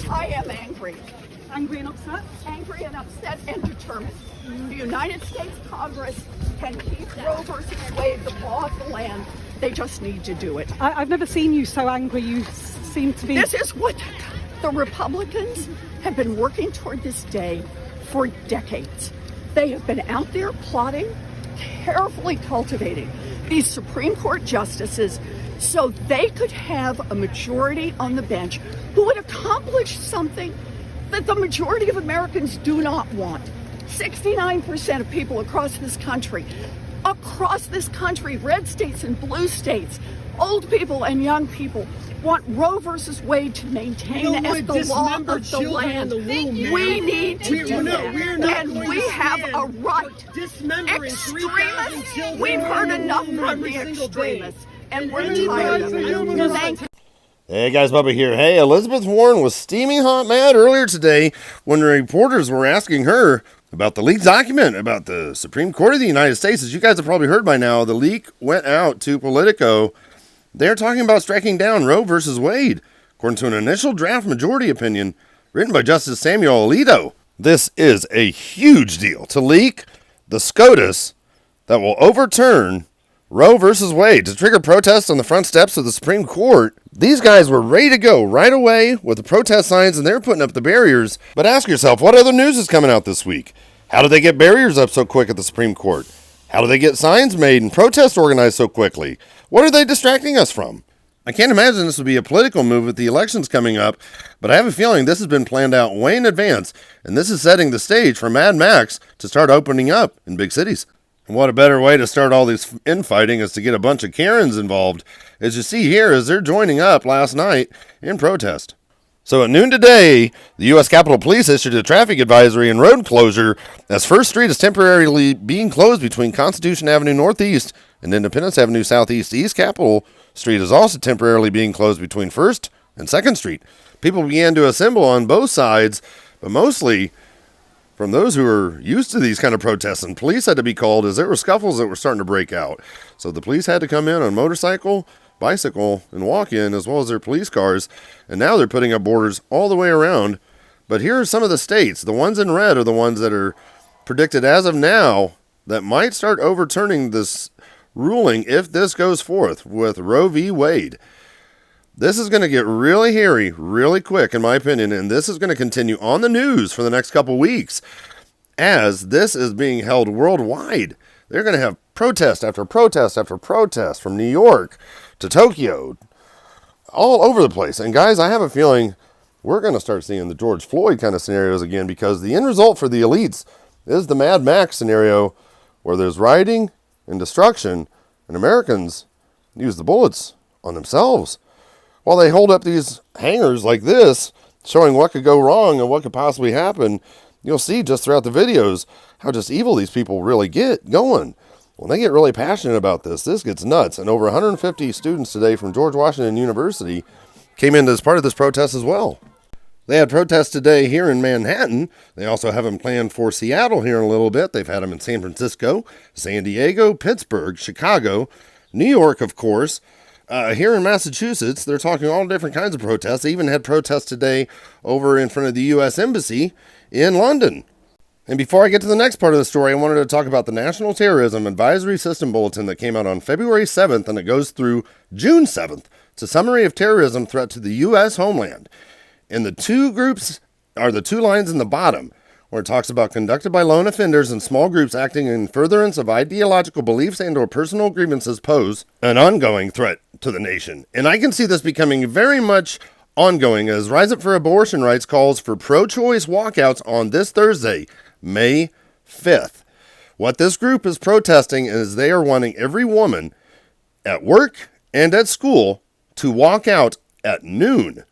I am angry. Angry and upset? Angry and upset and determined. The United States Congress can keep Roe versus Wade the law of the land. They just need to do it. I've never seen you so angry. You seem to be... This is what the Republicans have been working toward this day for decades. They have been out there plotting, carefully cultivating these Supreme Court justices so they could have a majority on the bench who would accomplish something that the majority of Americans do not want. 69% of people across this country, red states and blue states, old people and young people, want Roe versus Wade to maintain as the law of the land. We need to do that. And we have a right. Extremists, we've heard enough from the extremists. And we're tired of it. Thank you. Hey guys, Bubba here. Hey, Elizabeth Warren was steaming hot mad earlier today when the reporters were asking her about the leaked document about the Supreme Court of the United States. As you guys have probably heard by now, the leak went out to Politico. They're talking about striking down Roe versus Wade, according to an initial draft majority opinion written by Justice Samuel Alito. This is a huge deal to leak the SCOTUS that will overturn Roe versus Wade to trigger protests on the front steps of the Supreme Court. These guys were ready to go right away with the protest signs, and they're putting up the barriers. But ask yourself, what other news is coming out this week? How did they get barriers up so quick at the Supreme Court? How do they get signs made and protests organized so quickly? What are they distracting us from? I can't imagine this would be a political move with the elections coming up, but I have a feeling this has been planned out way in advance, and this is setting the stage for Mad Max to start opening up in big cities. And what a better way to start all this infighting is to get a bunch of Karens involved, as you see here as they're joining up last night in protest. So at noon today, the U.S. Capitol Police issued a traffic advisory and road closure as First Street is temporarily being closed between Constitution Avenue Northeast and Independence Avenue Southeast. East Capitol Street is also temporarily being closed between 1st and 2nd Street. People began to assemble on both sides, but mostly from those who are used to these kind of protests, and police had to be called as there were scuffles that were starting to break out. So the police had to come in on motorcycle, bicycle, and walk-in, as well as their police cars, and now they're putting up borders all the way around. But here are some of the states. The ones in red are the ones that are predicted as of now that might start overturning this ruling if this goes forth with Roe v. Wade. This is going to get really hairy really quick, in my opinion, and this is going to continue on the news for the next couple weeks as this is being held worldwide. They're going to have protest after protest after protest from New York to Tokyo, all over the place. And guys, I have a feeling we're going to start seeing the George Floyd kind of scenarios again, because the end result for the elites is the Mad Max scenario where there's rioting and destruction, and Americans use the bullets on themselves while they hold up these hangers like this, showing what could go wrong and what could possibly happen. You'll see just throughout the videos how just evil these people really get going. When they get really passionate about this, this gets nuts. And over 150 students today from George Washington University came in as part of this protest as well. They had protests today here in Manhattan. They also have them planned for Seattle here in a little bit. They've had them in San Francisco, San Diego, Pittsburgh, Chicago, New York, of course. Here in Massachusetts, they're talking all different kinds of protests. They even had protests today over in front of the U.S. Embassy in London. And before I get to the next part of the story, I wanted to talk about the National Terrorism Advisory System Bulletin that came out on February 7th, and it goes through June 7th. It's a summary of terrorism threat to the U.S. homeland. And the two groups are the two lines in the bottom, where it talks about conducted by lone offenders and small groups acting in furtherance of ideological beliefs and or personal grievances pose an ongoing threat to the nation. And I can see this becoming very much ongoing as Rise Up for Abortion Rights calls for pro-choice walkouts on this Thursday, May 5th. What this group is protesting is they are wanting every woman at work and at school to walk out at noon.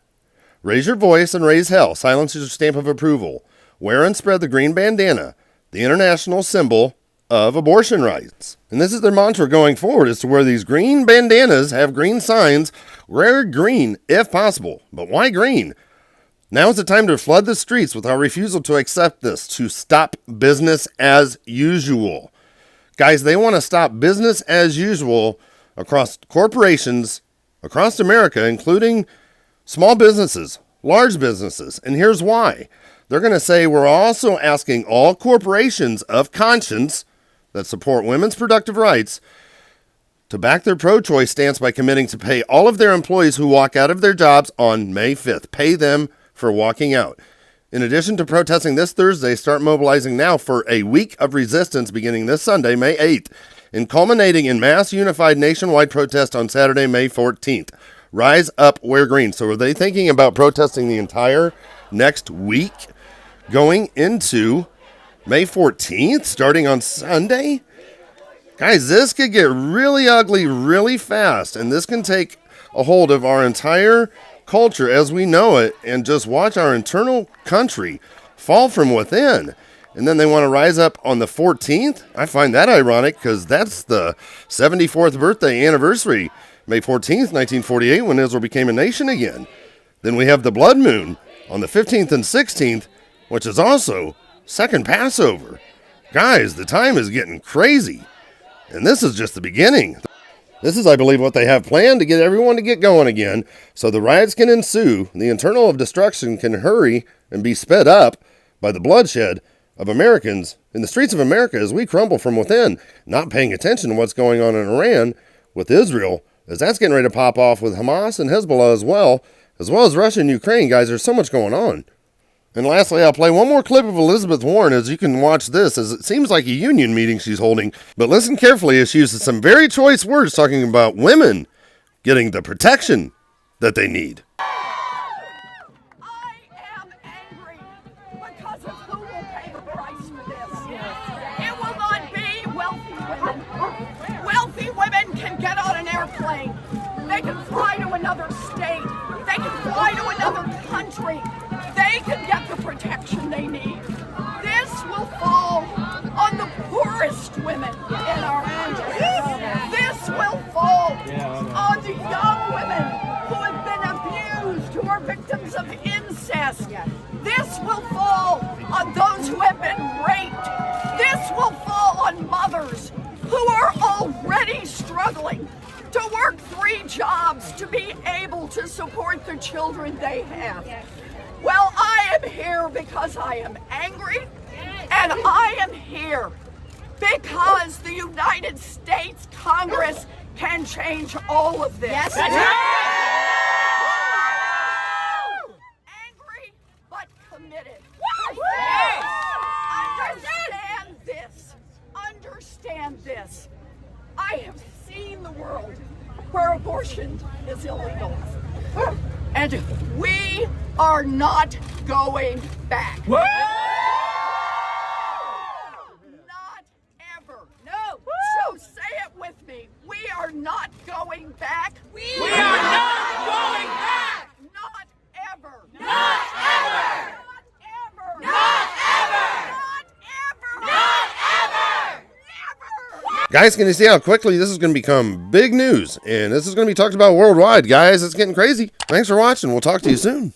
Raise your voice and raise hell. Silence your stamp of approval. Wear and spread the green bandana, the international symbol of abortion rights. And this is their mantra going forward, is to wear these green bandanas, have green signs, wear green if possible. But why green? Now is the time to flood the streets with our refusal to accept this, to stop business as usual. Guys, they want to stop business as usual across corporations, across America, including small businesses, large businesses. And here's why. They're going to say we're also asking all corporations of conscience that support women's productive rights to back their pro-choice stance by committing to pay all of their employees who walk out of their jobs on May 5th. Pay them for walking out. In addition to protesting this Thursday, start mobilizing now for a week of resistance beginning this Sunday, May 8th, and culminating in mass unified nationwide protest on Saturday, May 14th. Rise up, wear green. So are they thinking about protesting the entire next week going into May 14th, starting on Sunday? Guys, this could get really ugly really fast, and this can take a hold of our entire culture as we know it and just watch our internal country fall from within. And then they want to rise up on the 14th? I find that ironic because that's the 74th birthday anniversary, May 14th, 1948, when Israel became a nation again. Then we have the blood moon on the 15th and 16th, which is also second Passover. Guys, the time is getting crazy. And this is just the beginning. This is, I believe, what they have planned to get everyone to get going again, so the riots can ensue, the internal of destruction can hurry and be sped up by the bloodshed of Americans in the streets of America as we crumble from within, not paying attention to what's going on in Iran with Israel, as that's getting ready to pop off with Hamas and Hezbollah as well as Russia and Ukraine. Guys, there's so much going on. And lastly, I'll play one more clip of Elizabeth Warren as you can watch this, as it seems like a union meeting she's holding. But listen carefully as she uses some very choice words talking about women getting the protection that they need. I am angry because of who will pay the price for this. It will not be wealthy women. Wealthy women can get on an airplane. They can fly to another state. They can fly to another country. They can get the protection they need. This will fall on the poorest women in our country. This will fall on the young women who have been abused, who are victims of incest. This will fall on those who have been raped. This will fall on mothers who are already struggling to work 3 jobs to be able to support the children they have. Well, I am here because I am angry, and I am here because the United States Congress can change all of this. Yes. Angry, but committed. Understand this. Understand this. I have seen the world where abortion is illegal. And we are not going back. Woo! Not ever. No. So say it with me. We are not going back. We are not going back. Not ever. Not ever. Not ever. Not ever. Not ever. Not ever. Never. Guys, can you see how quickly this is going to become big news? And this is going to be talked about worldwide, guys. It's getting crazy. Thanks for watching. We'll talk to you soon.